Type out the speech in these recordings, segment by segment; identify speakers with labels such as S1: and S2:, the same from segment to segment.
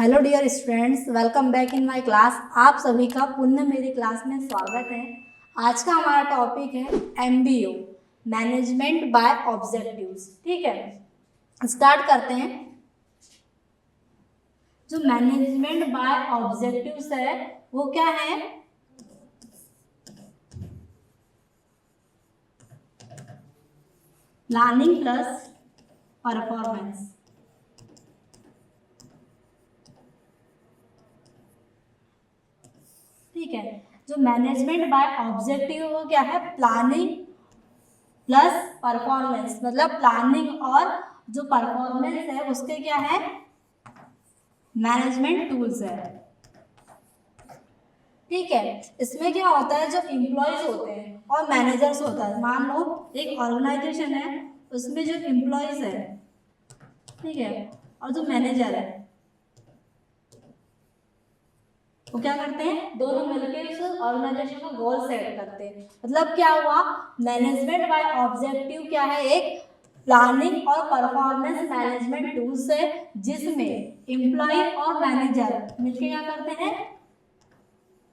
S1: Hello dear students, welcome back in my class. आप सभी का पुनः मेरी क्लास में स्वागत है। आज का हमारा टॉपिक है एमबीओ, मैनेजमेंट बाय ऑब्जेक्टिव्स। ठीक है, स्टार्ट करते हैं। जो मैनेजमेंट बाय ऑब्जेक्टिव्स है वो क्या है? Planning plus performance. ठीक है, जो मैनेजमेंट बाय ऑब्जेक्टिव वो क्या है? प्लानिंग प्लस परफॉर्मेंस, मतलब प्लानिंग और जो परफॉर्मेंस है उसके क्या है? मैनेजमेंट टूल्स है। ठीक है, इसमें क्या होता है, जो एम्प्लॉयज होते हैं और मैनेजर्स होता है। मान लो एक ऑर्गेनाइजेशन है, उसमें जो एम्प्लॉयज है, ठीक है, और जो मैनेजर है वो क्या करते हैं? दोनों मिलकर उस ऑर्गेनाइजेशन का गोल सेट करते हैं। मतलब क्या हुआ? मैनेजमेंट बाय ऑब्जेक्टिव क्या है? एक प्लानिंग और परफॉर्मेंस मैनेजमेंट टूल्स है, जिसमें एम्प्लॉय और मैनेजर मिलकर क्या करते हैं?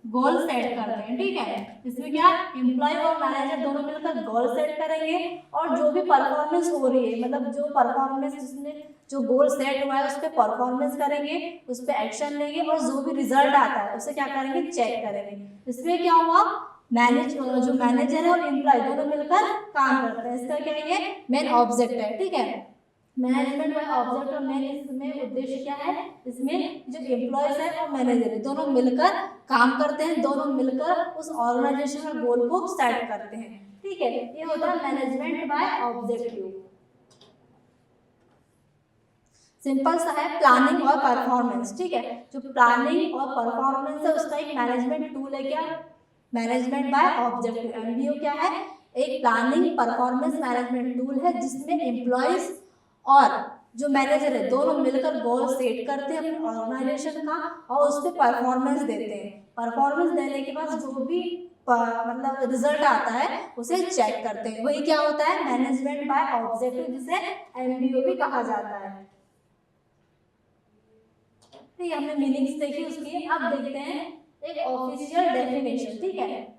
S1: गोल सेट करते हैं। ठीक है, इसमें क्या एम्प्लॉय और मैनेजर दोनों मिलकर गोल सेट करेंगे और जो भी परफॉर्मेंस हो रही है, मतलब जो परफॉर्मेंस जिसने जो गोल सेट हुआ है उस पर परफॉर्मेंस करेंगे, उस पर एक्शन लेंगे और जो भी रिजल्ट आता है उसे क्या करेंगे? चेक करेंगे। इसमें क्या हुआ? जो मैनेजर है और एम्प्लॉय दोनों मिलकर काम करते हैं। इसका क्या है? मेन ऑब्जेक्ट है। ठीक है, मैनेजमेंट बाय ऑब्जेक्ट और मेन इसमें उद्देश्य क्या है? इसमें जो एम्प्लॉयज है और मैनेजर है दोनों मिलकर काम करते हैं, दोनों मिलकर उस ऑर्गेनाइजेशन का गोल को सेट करते हैं। ठीक है, ये होता है मैनेजमेंट बाय ऑब्जेक्टिव। सिंपल सा है, प्लानिंग और परफॉर्मेंस। ठीक है, जो प्लानिंग और परफॉर्मेंस है उसका एक मैनेजमेंट टूल है। क्या? Management by objective. एमबीओ क्या है? एक प्लानिंग परफॉर्मेंस मैनेजमेंट टूल है, जिसमें एम्प्लॉयज और जो मैनेजर है दोनों मिलकर गोल सेट करते हैं अपने ऑर्गेनाइजेशन का और उस पर परफॉर्मेंस देते हैं। परफॉर्मेंस देने के बाद जो भी मतलब रिजल्ट आता है उसे चेक करते हैं। वही क्या होता है? मैनेजमेंट बाय ऑब्जेक्टिव, जिसे एमबीओ भी कहा जाता है। ठीक है, हमने मीनिंग्स देखी उसकी। अब देखते हैं एक ऑफिशियल डेफिनेशन। ठीक है,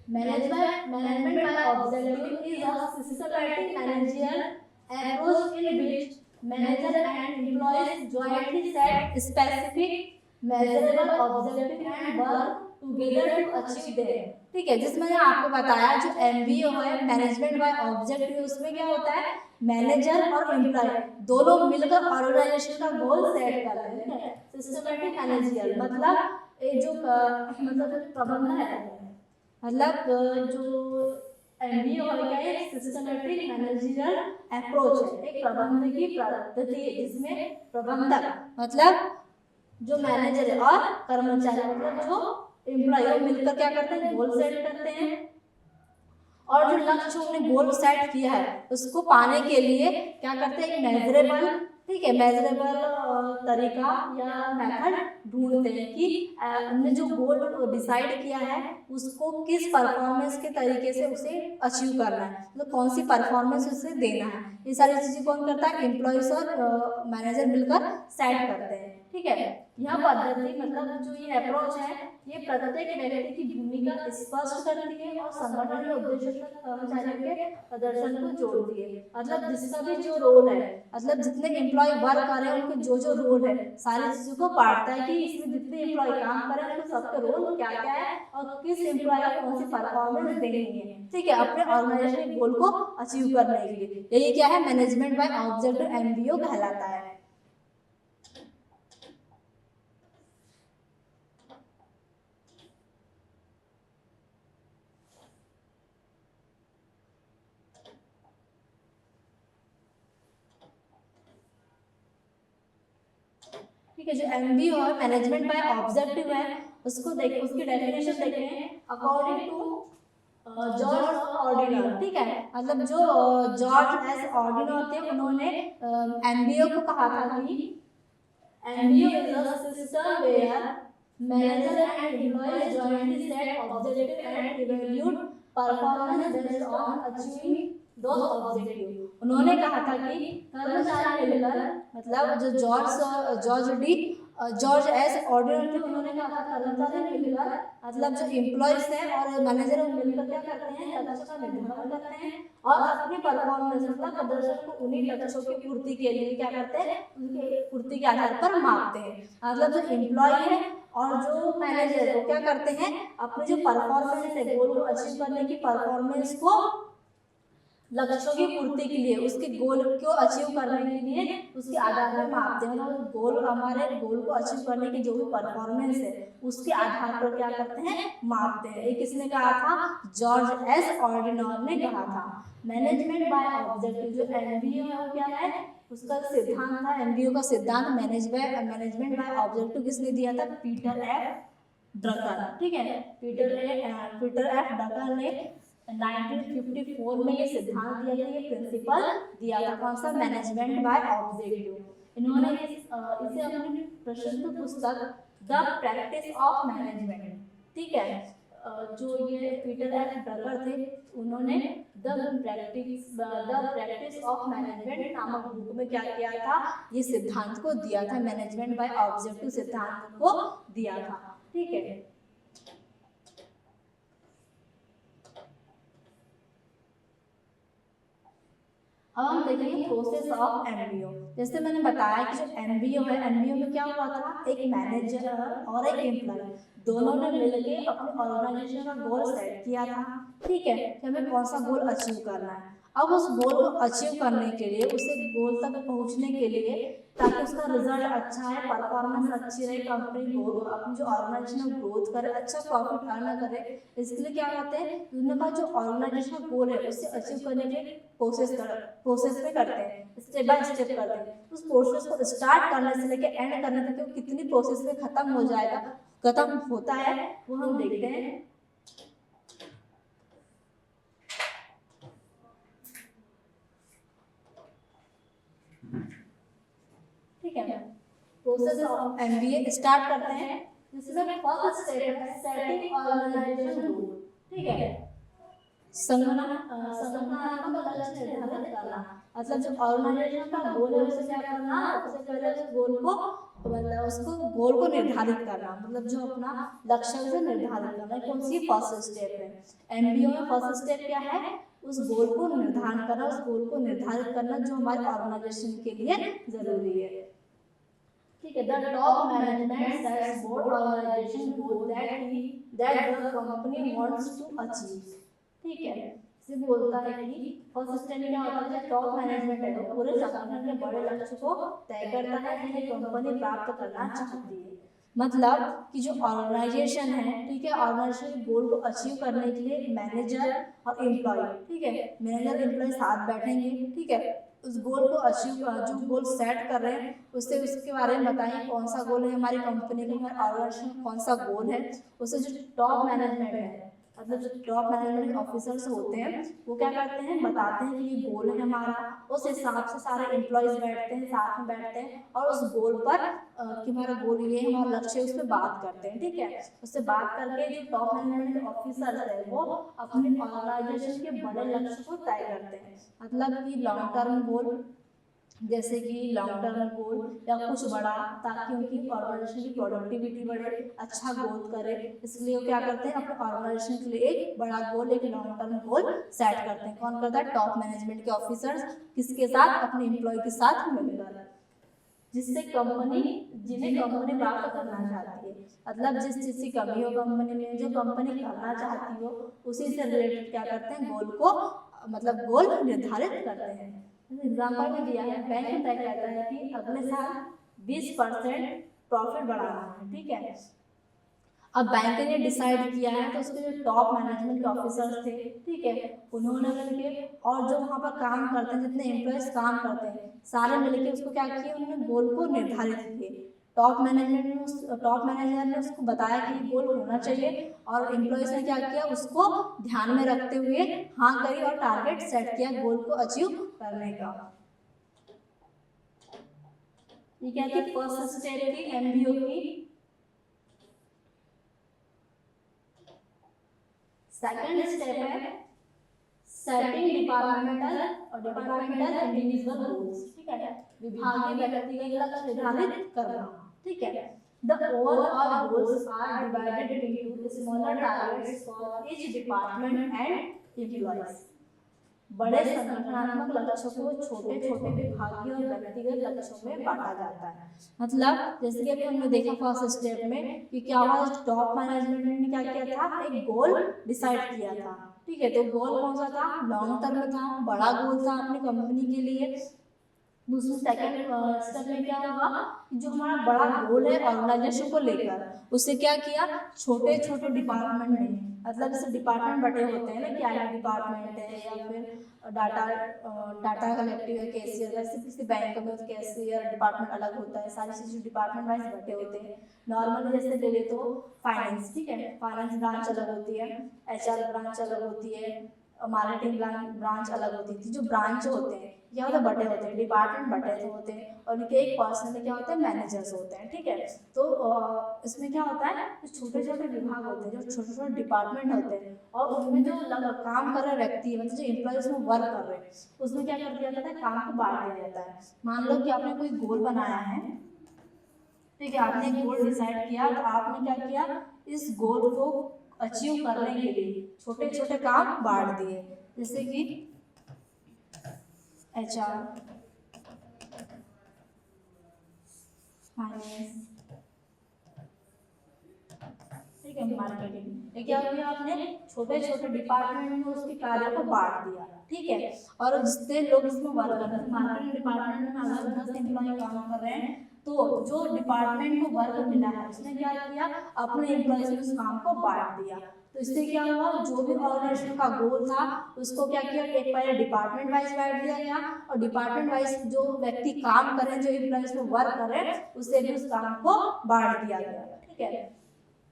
S1: management by objective is a systematic managerial approach in which manager and employees jointly set specific measurable objective and work together to achieve them. ठीक है, जिसमें मैंने आपको बताया जो एमबीओ है, मैनेजमेंट बाय ऑब्जेक्टिव, उसमें क्या होता है? मैनेजर और एम्प्लॉय दोनों मिलकर ऑर्गेनाइजेशन का गोल सेट करते हैं। ठीक है, सिस्टमैटिक मैनेजरियल मतलब ये जो मतलब प्रबंधन है, मतलब जो एमबीओ है क्या? एक सिस्टमैटिक मैनेजरियल अप्रोच है, एक प्रबंधकीय पद्धति है, जिसमें प्रबंधक मतलब जो मैनेजर है और कर्मचारी मतलब जो एम्प्लॉय मिलकर क्या करते हैं? गोल सेट करते हैं और जो लक्ष्य उन्होंने गोल सेट किया है उसको पाने के लिए क्या करते हैं? एक मेजरेबल, ठीक है, मेजरेबल तरीका या मेथड ढूंढते हैं कि हमने जो गोल डिसाइड किया है उसको किस परफॉर्मेंस के तरीके से उसे अचीव करना है, मतलब कौन सी परफॉर्मेंस उसे देना है। ये सारी चीजें कौन करता है? एम्प्लॉयज और मैनेजर मिलकर सेट करते हैं। ठीक है, यह पद्धति मतलब जो ये अप्रोच है ये प्रत्येक व्यक्ति की भूमिका स्पष्ट करती है और संगठन के उद्देश्य तक कर्मचारियों के प्रदर्शन को जोड़ती है। मतलब जिसका भी जो रोल है, मतलब जितने एम्प्लॉय वर्क कर रहे हैं उनके जो जो रोल है सारी चीजों को बांटता है कि इसमें जितने एम्प्लॉय काम कर रहे हैं उनके सबका रोल क्या क्या है और किस एम्प्लॉय को कौन सी परफॉर्मेंस देनी है। ठीक है, अपने ऑर्गेनाइजेशन गोल को अचीव करने के लिए। यही क्या है? मैनेजमेंट बाय ऑब्जेक्टिव एमबीओ कहलाता है। ठीक है, जो एमबीओ है मैनेजमेंट बाय ऑब्जेक्टिव है उसको देख, उसकी डेफिनेशन देखते हैं अकॉर्डिंग टू जॉर्ज ऑर्डिनर। ठीक है, मतलब जो जॉर्ज एस ऑर्डिनर थे उन्होंने एमबीओ को कहा था कि MBO is a system where manager and employees jointly set objective and evaluate performance based on achieving those objectives. उन्होंने कहा था कि कर्मचारी मिलकर, मतलब जो जॉर्ज एस ऑर्डिनर थे, उन्होंने कहा था कर्मचारी मिलकर, मतलब जो एम्प्लॉयज हैं और मैनेजर मिलकर क्या करते हैं, लक्ष्य का निर्धारण करते हैं और अपनी परफॉर्मेंस, मतलब प्रदर्शन को उन्हीं लक्ष्यों की पूर्ति के लिए क्या करते हैं, उनके पूर्ति के आधार पर मापते हैं। मतलब जो एम्प्लॉय है और जो मैनेजर है वो क्या करते हैं, अपनी जो परफॉर्मेंस है, गोल को अचीव करने की परफॉर्मेंस को लक्ष्यों की पूर्ति के लिए, उसके गोल को अचीव करने के लिए उसके आधार पर मापते हैं। मतलब गोल, हमारे गोल को अचीव करने की जो भी परफॉर्मेंस है उसके आधार पर क्या करते हैं, मापते हैं। ये किसने कहा था, जॉर्ज एस ऑर्डिनर ने कहा था। मैनेजमेंट बाय ऑब्जेक्टिव, जो एमबीओ है वो क्या है, उसका सिद्धांत था, एमबीओ का सिद्धांत मैनेजमेंट बाय ऑब्जेक्टिव किसने दिया था, पीटर एफ ड्रकर। ठीक है, पीटर एफ ड्रकर ने 1954 में ये सिद्धांत दिया था, ये प्रिंसिपल दिया था, कौन सा, मैनेजमेंट बाय ऑब्जेक्टिव। इन्होंने इसे अपनी प्रसिद्ध पुस्तक द प्रैक्टिस ऑफ मैनेजमेंट, ठीक है, जो ये पीटर एफ ड्रकर थे, उन्होंने द प्रैक्टिस ऑफ मैनेजमेंट नामक बुक में क्या किया था, ये सिद्धांत को दिया था, मैनेजमेंट बाय ऑब्जेक्टिव सिद्धांत को दिया था। ठीक है, अब हम देखेंगे प्रोसेस ऑफ एमबीओ। जैसे मैंने बताया कि जो एमबीओ है, एमबीओ में क्या हुआ था, एक मैनेजर और एक एम्प्लॉय दोनों ने मिलकर अपने ऑर्गेनाइजेशन का गोल सेट किया था। ठीक है, कि हमें कौन सा गोल अचीव करना है। अब उस गोल को अचीव करने के लिए, उसे गोल तक पहुंचने के लिए, ताकि उसका रिजल्ट अच्छा है, परफॉर्मेंस अच्छी रहे, कंपनी को अपनी जो ऑर्गेनाइजेशन ग्रोथ करे, अच्छा प्रॉफिट अर्न करे, इसके लिए क्या करते हैं, उनका जो ऑर्गेनाइजेशन का गोल है उसे अचीव करने के लिए प्रोसेस में करते हैं, स्टेप बाय स्टेप करते हैं। उस प्रोसेस को स्टार्ट करने से लेकर एंड करने तक वो कितनी प्रोसेस में खत्म हो जाएगा, खत्म होता है, वो हम देखते हैं। ठीक है, प्रोसेस ऑफ एमबीए स्टार्ट करते हैं, जिसमें फर्स्ट स्टेप है सेटिंग ऑर्गेनाइजेशन गोल। ठीक है, संगठनात्मक लक्ष्य निर्धारित करना, मतलब जो ऑर्गेनाइजेशन का गोल है उसे क्या करना, सबसे पहले उस गोल को, मतलब उसको गोल को निर्धारित करना, मतलब जो अपना लक्ष्य उसे निर्धारित करना, कौन सी फर्स्ट स्टेप है। एमबीओ में फर्स्ट स्टेप क्या है, उस गोल को निर्धारण करना, उस गोल को निर्धारित करना जो हमारे ऑर्गेनाइजेशन के लिए जरूरी है। ठीक है, the top management sets broad organization goal that the company wants to achieve. ठीक है, इसे बोलता है कि फर्स्ट स्टेप क्या होता है, जो टॉप मैनेजमेंट है वो पूरे संगठन के बड़े लक्ष्य को तय करता है जिन्हें कंपनी प्राप्त करना चाहती है। मतलब कि जो ऑर्गेनाइजेशन है, ठीक है, ऑर्गेनाइजेशन गोल को अचीव करने के लिए मैनेजर और एम्प्लॉय, ठीक है, मैनेजर एम्प्लॉय साथ बैठेंगे। ठीक है, उस गोल को अचीव, जो गोल सेट कर रहे हैं उससे, उसके बारे में बताएं कौन सा गोल है हमारी कंपनी का, हमारे ऑर्गेनाइजेशन कौन सा गोल है। उससे जो टॉप मैनेजमेंट है, मतलब जो टॉप मैनेजमेंट ऑफिसर्स होते हैं वो क्या करते हैं, बताते हैं कि ये गोल है हमारा, उस हिसाब से सारे एम्प्लॉयज बैठते हैं, साथ में बैठते हैं और उस गोल पर कि हमारा गोल ये है, हमारा लक्ष्य, उस पर बात करते हैं। ठीक है, उससे बात करके जो टॉप मैनेजमेंट ऑफिसर्स है वो अपने ऑर्गेनाइजेशन के बड़े लक्ष्य को तय करते हैं, मतलब कि लॉन्ग टर्म गोल, जैसे कि लॉन्ग टर्म गोल या कुछ बड़ा, ताकि उनकी ऑर्गेनाइजेशन की प्रोडक्टिविटी बढ़े, अच्छा ग्रोथ करे, इसलिए वो क्या करते हैं, अपने ऑर्गेनाइजेशन के लिए एक बड़ा गोल, एक लॉन्ग टर्म गोल सेट करते हैं। कौन करता है, टॉप मैनेजमेंट के ऑफिसर्स, किसके साथ, अपने एम्प्लॉय के साथ मिलकर, जिससे कंपनी, जिन्हें कंपनी प्राप्त करना चाहती है, मतलब जिस चीज की कमी हो कंपनी में, जो कंपनी करना चाहती हो, उसी से रिलेटेड क्या करते हैं, गोल को, मतलब गोल निर्धारित करते हैं। एग्जाम्पल में दिया है, बैंक तय करता है कि अगले साल 20% प्रॉफिट बढ़ाना है। ठीक है, अब बैंक ने डिसाइड किया है तो उसके जो टॉप मैनेजमेंट के ऑफिसर्स थे, ठीक है, उन्होंने मिलके और जो वहाँ पर काम करते हैं, जितने एम्प्लॉयज काम करते हैं, सारे मिलके उसको क्या किया, उन्होंने गोल को निर्धारित किए। टॉप मैनेजर ने उसको बताया कि गोल होना चाहिए और एम्प्लॉयज ने क्या किया, उसको ध्यान में रखते हुए हाँ करी और टारगेट सेट किया गोल को अचीव करने का। ये क्या थी, फर्स्ट स्टेप थी एमबीओ की। सेकंड स्टेप है सेटिंग डिपार्टमेंटल इंडिविजुअल गोल्स, ठीक है, विभागीय व्यक्तिगत लक्ष्य निर्धारित करना, ठीक है। The overall goals are divided into smaller targets for each department and employees. बड़े संगठनात्मक लक्ष्यों को छोटे छोटे विभागीय और व्यक्तिगत लक्ष्यों में बांटा जाता है। मतलब जैसे कि अभी हमने देखा फर्स्ट स्टेप में कि क्या हुआ, टॉप मैनेजमेंट ने क्या किया था, एक गोल डिसाइड किया था, ठीक है। तो गोल कौन सा था, लॉन्ग टर्म में था, बड़ा गोल था अपनी कंपनी के लिए। दूसरे सेकंड स्टेप में क्या हुआ, जो हमारा बड़ा गोल है ऑर्गेनाइजेशन को लेकर, उससे क्या किया, छोटे छोटे डिपार्टमेंट में, मतलब जैसे डिपार्टमेंट बटे होते हैं ना, क्या डिपार्टमेंट है या फिर डाटा कलेक्टिव है, कैशियर, जैसे किसी बैंक में कैशियर डिपार्टमेंट अलग होता है, सारी चीजें डिपार्टमेंट वाइज बटे होते हैं। नॉर्मली जैसे ले ले तो फाइनेंस, ठीक है, फाइनेंस ब्रांच अलग होती है, एचआर ब्रांच अलग होती है, मार्केटिंग ब्रांच अलग होती थी। जो ब्रांच होते हैं क्या होता है, बटे होते हैं, डिपार्टमेंट बटे होते हैं, और उनके एक पर्सन में क्या होते हैं, मैनेजर्स होते हैं, ठीक है। तो इसमें क्या होता है, छोटे छोटे विभाग होते हैं, जो छोटे छोटे डिपार्टमेंट होते हैं, और उनमें जो काम कर रहे व्यक्ति, मतलब जो एम्प्लॉयज में वर्क कर रहे हैं, उसमें क्या कर दिया जाता है, काम को बांट दिया जाता है। मान लो कि आपने कोई गोल बनाया है, ठीक है, आपने एक गोल डिसाइड किया, तो आपने क्या किया, इस गोल को अचीव करने के लिए छोटे छोटे काम बांट दिए, जैसे कि एचआर, फाइनेंस, ठीक है, मार्केटिंग। ये क्या किया आपने, छोटे छोटे डिपार्टमेंट में उसके कार्य को बांट दिया, ठीक है। और जितने लोग इसमें वर्क कर रहे हैं, मार्केटिंग डिपार्टमेंट में अगर 10 एम्प्लॉय काम कर रहे हैं, तो जो डिपार्टमेंट को वर्क मिला है उसने क्या किया, अपने एम्प्लॉयज में उस काम को बांट दिया। तो इससे क्या हुआ, जो भी ऑर्गेनाइजेशन का गोल था उसको क्या किया, एक पहले डिपार्टमेंट वाइज बांट दिया गया, और डिपार्टमेंट वाइज जो व्यक्ति काम करें, जो एम्प्लॉयज में वर्क करें, उससे भी उस काम को बांट दिया गया, ठीक है।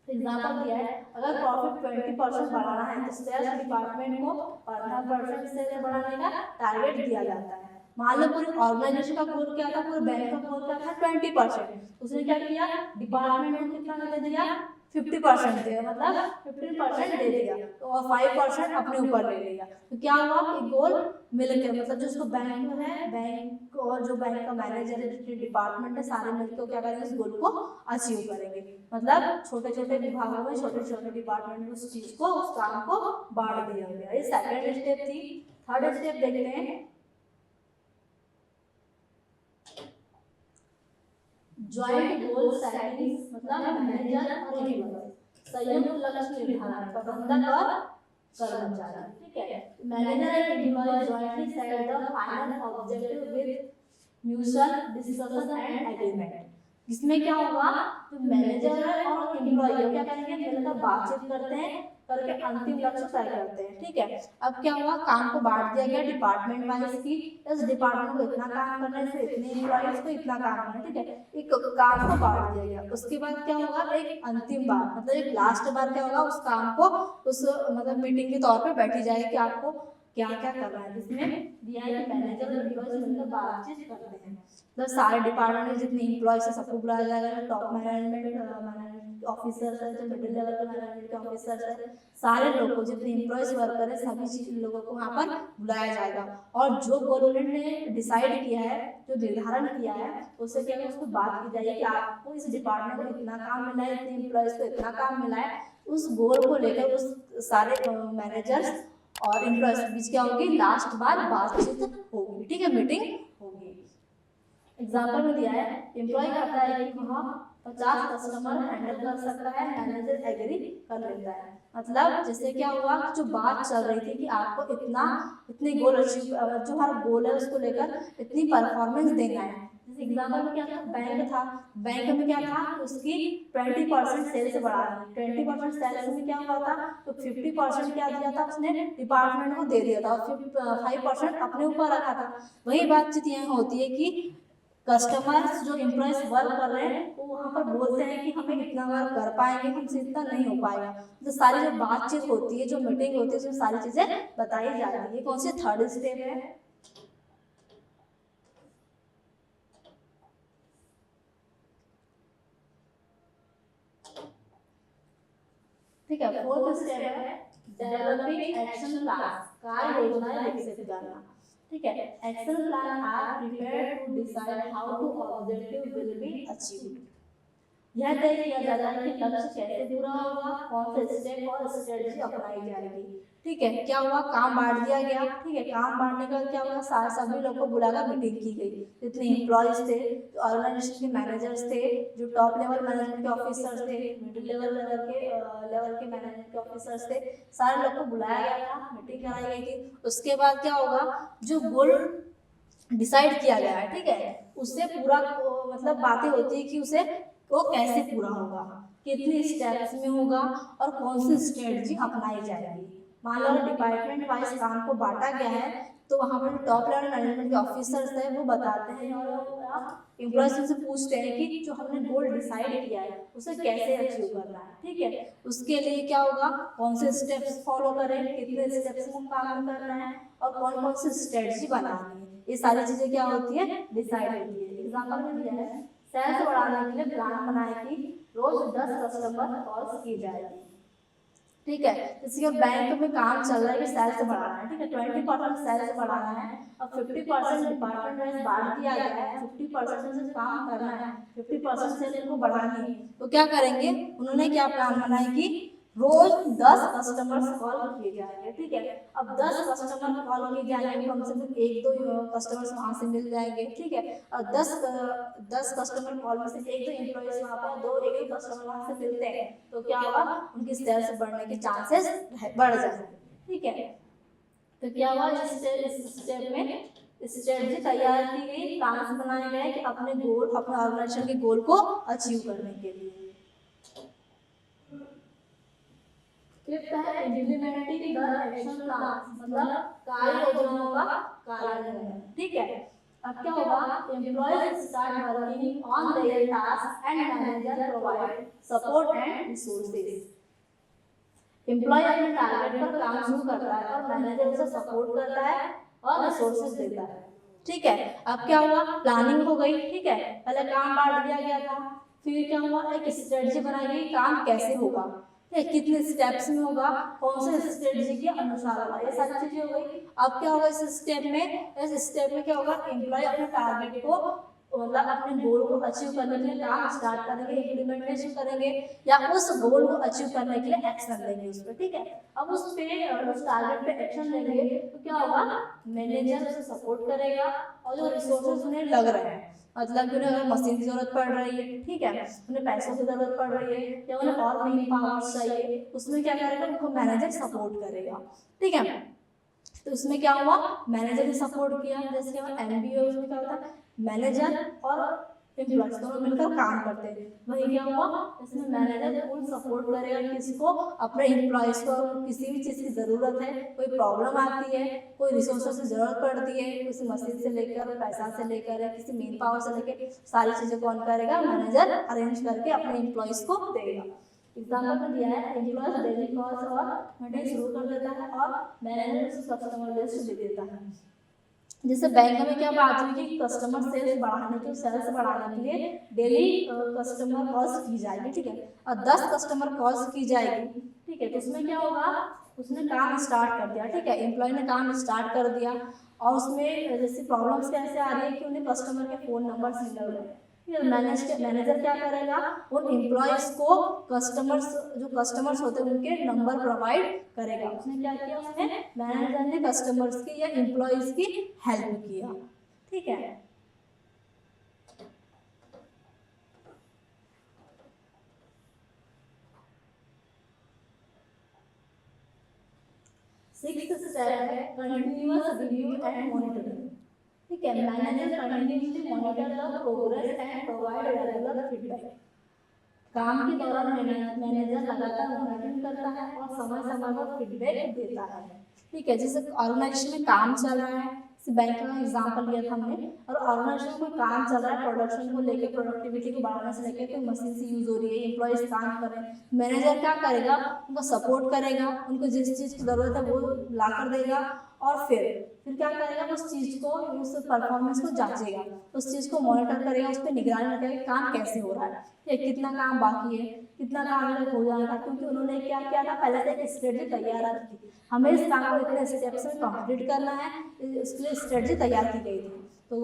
S1: एग्जाम्पल दिया है, अगर प्रॉफिट 20% बढ़ाना है तो सेल्स डिपार्टमेंट को 15% सेल्स बढ़ाने का टारगेट दिया जाता है। मान लो पूरी ऑर्गेनाइजेशन का गोल क्या था, पूरे बैंक का गोल क्या था, 20%, उसने क्या किया, डिपार्टमेंट को कितना दे दिया, 50% दिया, मतलब 15% दे दिया, तो और 5% अपने ऊपर ले लिया। तो क्या हुआ कि गोल मिलकर, मतलब जो उसको बैंक है, बैंक और जो बैंक का मैनेजर है, जो डिपार्टमेंट है, सारे मिलकर क्या करेंगे, इस गोल को अचीव करेंगे। मतलब छोटे छोटे विभागों में, छोटे छोटे डिपार्टमेंट में उस चीज को, उस काम को बांट दिया गया। ये सेकंड स्टेप थी। थर्ड स्टेप देखते हैं, जॉइंट गोल सेटिंग, मतलब मैनेजर और एम्प्लॉय संयुक्त लक्ष्य निर्धारण, प्रबंधक और कर्मचारी, ठीक है। Manager and employee jointly set the final objective with mutual discussion and agreement. इसमें क्या होगा, जो मैनेजर है और एम्प्लॉय क्या करेंगे, मिलकर बातचीत करते हैं, करके अंतिम लक्ष्य तय करते हैं, ठीक है। अब क्या हुआ, काम को बांट दिया गया डिपार्टमेंट वाइज की, इस डिपार्टमेंट को इतना काम करना है, इतने एम्प्लॉयज को इतना काम करना है, ठीक है। एक काम को बांट दिया गया। उसके बाद क्या होगा, एक अंतिम बार, मतलब एक लास्ट बार क्या होगा, उस काम को उस मतलब मीटिंग के तौर पे बैठी जाएगी कि आपको क्या क्या करना है, जिसमें दिया है कि मैनेजर और एम्प्लॉयज मिलकर बातचीत करते हैं। मतलब सारे डिपार्टमेंट में जितने एम्प्लॉयज है सबको बुलाया जाएगा, टॉप मैनेजमेंट ऑफिसर्स है, जो मिडिल लेवल के मैनेजमेंट के ऑफिसर्स है, सारे लोगों को, जितने एम्प्लॉयज वर्कर है, सभी चीज लोगों को वहाँ पर बुलाया जाएगा। और जो गोल उन्होंने डिसाइड किया है, जो निर्धारण किया है, उससे क्या है, उसको बात की जाएगी कि आपको इस डिपार्टमेंट को इतना काम मिला है, इतने एम्प्लॉयज को इतना काम मिला है। उस गोल को लेकर उस सारे मैनेजर्स और एम्प्लॉयज के बीच क्या होगी, लास्ट बार बातचीत होगी, ठीक है, मीटिंग होगी। एग्जाम्पल में दिया है, एम्प्लॉय कहता है कि वह 50 कस्टमर हैंडल कर सकता है, मैनेजर एग्री कर लेता है। मतलब जैसे क्या हुआ, जो बात चल रही थी कि आपको इतने गोल अचीव, जो हमारा गोल है उसको लेकर इतनी परफॉर्मेंस देना है। जैसे एग्जाम्पल में क्या था, बैंक था, बैंक में क्या था, उसकी 20% सेल्स बढ़ानी, 20% सेल्स में क्या हुआ था, तो 50% क्या दिया था उसने, डिपार्टमेंट को दे दिया था, और 5% अपने ऊपर रखा था। वही बातचीत यहाँ होती है कि कस्टमर्स, जो एम्प्लॉयज वर्क कर रहे हैं, वो वहाँ पर बोलते हैं कि हमें इतना वर्क कर पाएंगे, हमसे इतना नहीं हो पाएगा। तो सारी जो बातचीत होती है, जो मीटिंग होती है, उसमें सारी चीजें बताई जाती है। कौन सी थर्ड स्टेप है, ठीक है। फोर्थ स्टेप है डेवलपिंग एक्शन प्लान, कार्य योजनाएं विकसित करना। ठीक है, action plan are prepared to decide how to objective will be achieved. यह तय किया जाता है कि लक्ष्य कैसे पूरा होगा, कौन से स्टेप और स्ट्रेटजी अपनाई जाएगी। ठीक है, क्या हुआ, काम बांट दिया गया। ठीक है, काम बांटने का क्या हुआ, सभी लोग को बुलाकर मीटिंग की गई। जितने एम्प्लॉयज थे, ऑर्गेनाइजेशन के मैनेजर्स थे, जो टॉप लेवल मैनेजमेंट के ऑफिसर्स थे, मिडिल लेवल के मैनेजमेंट के ऑफिसर्स थे, सारे लोग को बुलाया गया था, मीटिंग कराई गई थी। उसके बाद क्या होगा, जो गोल डिसाइड किया गया है, ठीक है, उससे पूरा मतलब बातें होती है कि उसे वो कैसे पूरा होगा, कितने स्टेप्स में होगा और कौन सी स्ट्रेटजी अपनाई जाएगी। मान लो डिपार्टमेंट वाइज काम को बांटा गया है, तो वहाँ पर टॉप लेवल मैनेजमेंट के ऑफिसर्स हैं, वो बताते हैं और एम्प्लॉयज से पूछते हैं कि जो हमने गोल डिसाइड किया है उसे कैसे अचीव करना है। ठीक है, उसके लिए क्या होगा, कौन से स्टेप्स फॉलो करें, कितने स्टेप्स को काम करना है और कौन कौन सी स्ट्रेटजी बनानी है, ये सारी चीजें क्या होती है, डिसाइड होती है। एग्जाम्पल में दिया है, सेल्स बढ़ाने के लिए प्लान बनाए कि रोज 10 कस्टमर कॉल्स की जाएगी। ठीक है, जैसे बैंक में काम चल रहा है कि सेल्स बढ़ाना है। ठीक है, 20% सेल्स बढ़ाना है और 50% डिपार्टमेंट वाइज बांट दिया गया है, 50% से काम करना है, 50% सेल को बढ़ानी है। तो क्या करेंगे, उन्होंने क्या प्लान बनाया कि रोज 10 कस्टमर्स कॉल किए जाएंगे। ठीक है, अब 10 कस्टमर कॉल किए जाएंगे, कम से कम 1-2 कस्टमर्स वहां से मिल जाएंगे। ठीक है, और 10 कस्टमर कॉल में से 1-2 एम्प्लॉइज वहां पर 2-1 कस्टमर वहां से मिलते हैं, तो क्या होगा, उनकी सेल्स बढ़ने के चांसेस बढ़ जाएंगे। ठीक है, तो क्या हुआ, इस स्टेप में स्ट्रेटजी तैयार की गई, प्लान्स बनाए गए कि अपने गोल, अपने ऑर्गेनाइजेशन के गोल को अचीव करने के लिए। फिफ्थ है इम्प्लीमेंटिंग द एक्शन प्लान, मतलब कार्य योजनाओं का कार्यान्वयन। ठीक है, अब क्या होगा, employees start working on their task and manager provide support and resources. Employee अपने टारगेट पर काम शुरू करता है और मैनेजर उसे सपोर्ट करता है और रिसोर्सेज देता है। ठीक है, अब क्या हुआ, प्लानिंग हो गई। ठीक है, पहले काम बांट दिया गया था, फिर क्या हुआ, एक स्ट्रेटजी बनाई गई, काम कैसे होगा, कितने स्टेप्स में होगा, कौन से स्ट्रेटजी के अनुसार होगा, ये सारी चीजें हो गई। अब क्या होगा, इस स्टेप में क्या होगा, एम्प्लॉय अपने टारगेट को, मतलब अपने गोल को अचीव करने के लिए काम स्टार्ट करेंगे, इम्प्लीमेंटेशन करेंगे या उस गोल को अचीव करने के लिए एक्शन लेंगे उस पर। ठीक है, अब उस टारगेट पे एक्शन लेंगे तो क्या होगा, मैनेजर उसे सपोर्ट करेगा और जो रिसोर्सेज उन्हें लग रहे हैं, मतलब उन्हें अगर मशीन की जरूरत पड़ रही है, ठीक है, उन्हें पैसों की जरूरत पड़ रही है या उन्हें और मेन पावर्स चाहिए, उसमें क्या करेगा, उनको मैनेजर सपोर्ट करेगा। ठीक है, तो उसमें क्या हुआ, मैनेजर ने सपोर्ट किया। जैसे एमबीओ में क्या होता है, मैनेजर और एम्प्लॉयज दोनों मिलकर काम करते हैं, वही क्या हुआ, इसमें मैनेजर फुल सपोर्ट करेगा किसको, अपने एम्प्लॉयज को। किसी भी चीज की जरूरत है, कोई प्रॉब्लम आती है, कोई रिसोर्सेज की जरूरत पड़ती है, किसी मशीन से लेकर पैसा से लेकर किसी मेन पावर से लेकर सारी चीजें कौन करेगा, मैनेजर अरेंज करके अपने एम्प्लॉयज को देगा। एग्जाम्पल में दिया है, एम्प्लॉयज डेली कॉस्ट और मीटिंग शुरू कर देता है और मैनेजर कस्टमर लिस्ट दे देता है। जैसे बैंक में क्या बात हुई कि कस्टमर सेल्स बढ़ाने के, सेल्स बढ़ाने के लिए डेली कस्टमर कॉल्स की जाएगी। ठीक है, और 10 कस्टमर कॉल्स की जाएगी। ठीक है, तो उसमें क्या होगा, उसने काम स्टार्ट कर दिया। ठीक है, एम्प्लॉय ने काम स्टार्ट कर दिया और उसमें जैसे प्रॉब्लम्स कैसे आ रही है कि उन्हें कस्टमर के फोन नंबर से मिल रहे हैं। मैनेजर क्या करेगा, उन एम्प्लॉयज को जो कस्टमर्स होते हैं उनके नंबर प्रोवाइड करेगा। उसने क्या किया, उसने मैनेजर ने कस्टमर्स की या एम्प्लॉयज की हेल्प किया। ठीक है, सिक्स्थ स्टेप है कंटिन्यूअस रिव्यू एंड मॉनिटरिंग। ठीक है, manager continuously monitor the progress and provide regular feedback. काम के दौरान मैनेजर लगातार मॉनिटरिंग करता है और समय समय पर फीडबैक देता है। ठीक है, जैसे ऑर्गेनाइजेशन में काम चल रहा है, बैंक का एग्जांपल लिया था हमने, और ऑर्गेनाइजेशन में काम चल रहा है, प्रोडक्शन को लेकर, प्रोडक्टिविटी को बढ़ाने से लेकर, कोई मशीन से यूज हो रही है, एम्प्लॉयज काम कर रहे हैं, मैनेजर क्या करेगा, उनको सपोर्ट करेगा, उनको जिस चीज की जरूरत है वो ला कर देगा और फिर क्या करेगा, उस चीज़ को, उस परफॉर्मेंस को जांचेगा, उस चीज़ को मॉनिटर करेगा, उस पर निगरानी रखेगा काम कैसे हो रहा है, या कितना काम बाकी है, कितना काम अगर हो जाएगा। क्योंकि उन्होंने क्या किया था, पहले से एक स्ट्रेटजी तैयार की, हमें इस काम को इतने स्टेप्स में कंप्लीट करना है, उसके लिए स्ट्रेटजी तैयार की गई थी। तो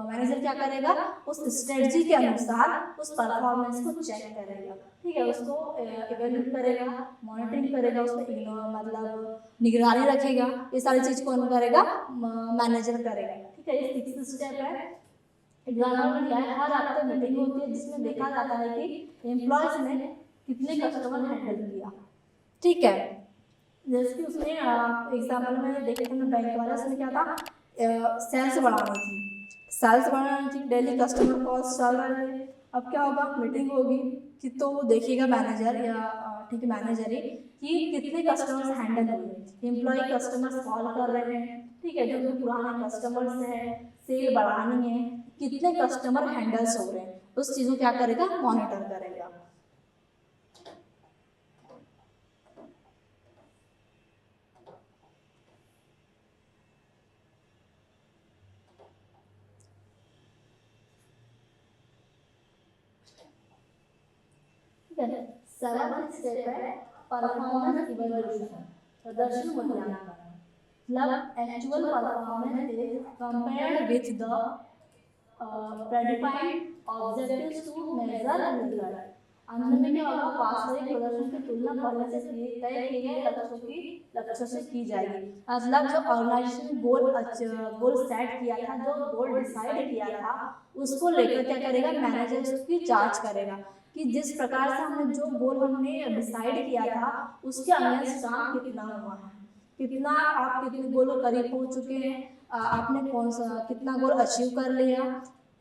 S1: मैनेजर क्या करेगा, उस स्ट्रेटजी के अनुसार उस परफॉर्मेंस को चेक करेगा, ठीक है, उसको इवेल्यूएट करेगा, मॉनिटरिंग करेगा, उसमें मतलब निगरानी रखेगा, ये सारी चीज़ कौन करेगा, मैनेजर करेगा, ठीक है। ये 6th स्टेप है। एग्जाम्पल क्या है, हर हफ्ते मीटिंग होती है जिसमें देखा जाता है कि एम्प्लॉयज ने कितने कस्टमर हैंडल किया, ठीक है। जैसे कि उसमें एग्जाम्पल में देखे थे मैं बैंक वाला, उसमें क्या था, सेल्स बढ़ानी थी, डेली कस्टमर कॉल्स चल रहे थे। अब क्या होगा, मीटिंग होगी कि तो वो देखिएगा मैनेजर या ठीक है मैनेजर ही, कि कितने कस्टमर्स हैंडल हुए, एम्प्लॉय कस्टमर्स कॉल कर रहे हैं, ठीक है, जो पुराने कस्टमर्स हैं, सेल बढ़ानी है, कितने कस्टमर हैंडल्स हो रहे हैं, उस चीज़ को क्या करेगा, मॉनिटर करेगा। सेवंथ स्टेप है परफॉर्मेंस इवैल्यूएशन, प्रदर्शन मूल्यांकन, मतलब actual performance is compared with the predefined objectives to measure result. अंत में क्या होगा, वास्तविक प्रदर्शन की तुलना पहले से तय किए गए लक्ष्यों से की जाएगी। मतलब जो ऑर्गेनाइजेशन गोल सेट किया था, जो गोल डिसाइड किया था, उसको लेकर क्या करेगा, मैनेजर उसकी जांच करेगा कि जिस प्रकार से हमने जो गोल हमने डिसाइड किया था उसके अगेंस्ट काम कितना हुआ है, कितना आप कितने गोल के करीब पहुंच चुके हैं, आपने कौन सा कितना गोल अचीव कर लिया,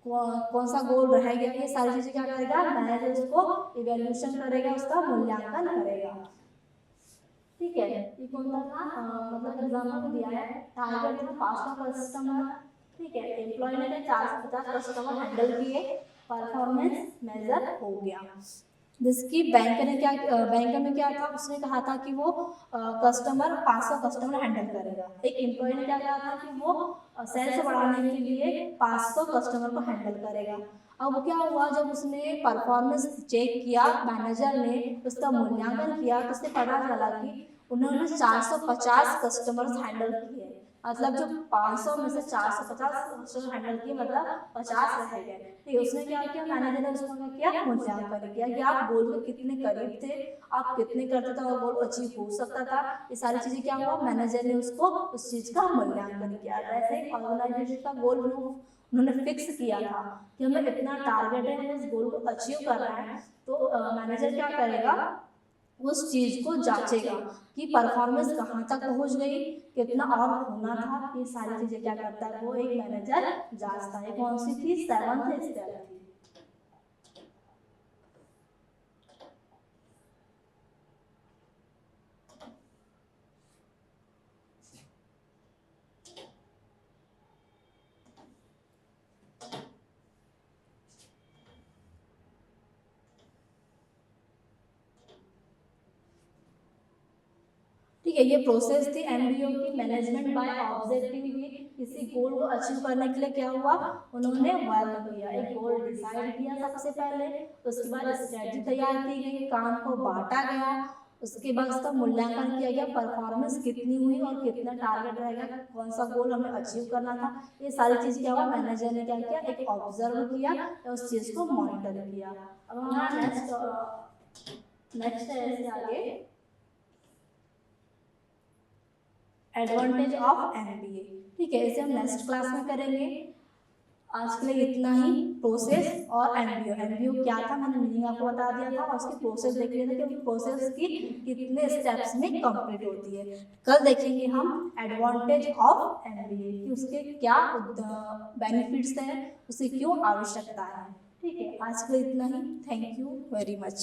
S1: कौन सा गोल रह गया, ये सारी चीजें क्या करेगा, मैनेजर उसको इवैल्यूएशन करेगा, उसका मूल्यांकन करेगा, ठीक है। ये कौन सा था, मतलब एग्जाम्पल दिया है, टारगेट था 500 कस्टमर, ठीक है, एम्प्लॉय ने 450 कस्टमर हैंडल किए, परफॉर्मेंस मेजर हो गया। जिसकी बैंक में क्या था, उसने कहा था कि वो कस्टमर 500 कस्टमर हैंडल करेगा, एक एम्प्लॉय ने क्या कहा था कि वो सेल्स बढ़ाने के लिए 500 कस्टमर को हैंडल करेगा। अब क्या हुआ, जब उसने परफॉर्मेंस चेक किया, मैनेजर ने उसका मूल्यांकन किया, तो उससे पता चला कि उन्होंने 450 कस्टमर्स हैंडल किए, मतलब जो 500 में से 450 कस्टमर हैंडल किए, मतलब 50 रह गए, ठीक है। उसने क्या किया, मैनेजर ने उसको क्या मूल्यांकन किया कि आप गोल के कितने करीब थे, आप कितने करते थे और गोल अचीव हो सकता था, ये सारी चीजें क्या हुआ, मैनेजर ने उसको उस चीज का मूल्यांकन किया। वैसे ऑर्गेनाइजेशन का गोल उन्होंने फिक्स किया था कि हमें इतना टारगेट है, हमें इस गोल को अचीव करना है, तो मैनेजर क्या करेगा, उस चीज को जांचेगा कि परफॉर्मेंस कहाँ तक पहुंच गई, कितना और होना था, ये सारी चीजें क्या करता है, वो एक मैनेजर जांचता है। कौन सी थी, 7th स्टेप थी। ठीक है, ये प्रोसेस थी एमबीओ की, मैनेजमेंट बाय ऑब्जेक्टिव की। किसी गोल को अचीव करने के लिए क्या हुआ, उन्होंने वर्क किया, एक गोल डिसाइड किया सबसे पहले, उसके बाद स्ट्रेटजी तैयार की गई, काम को बांटा गया, उसके बाद उसका मूल्यांकन किया गया, परफॉर्मेंस कितनी हुई और कितना टारगेट रहेगा, कौन सा गोल हमें अचीव करना था, ये सारी चीज क्या हुआ, मैनेजर ने क्या किया, एक ऑब्जर्व किया, उस चीज को मॉनिटर किया। अब हमारा नेक्स्ट है इसके आगे एडवांटेज ऑफ एमबीए, ठीक है, इसे हम नेक्स्ट क्लास में करेंगे। आज के लिए इतना ही, प्रोसेस और एमबीओ क्या था मैंने मीनिंग आपको बता दिया था, और उसकी प्रोसेस देख लेते कि प्रोसेस की कितने स्टेप्स में कंप्लीट होती है। कल देखेंगे हम एडवांटेज ऑफ एमबीए कि उसके क्या बेनिफिट्स हैं, उसे क्यों आवश्यकता है, ठीक है। आज के लिए इतना ही, थैंक यू वेरी मच।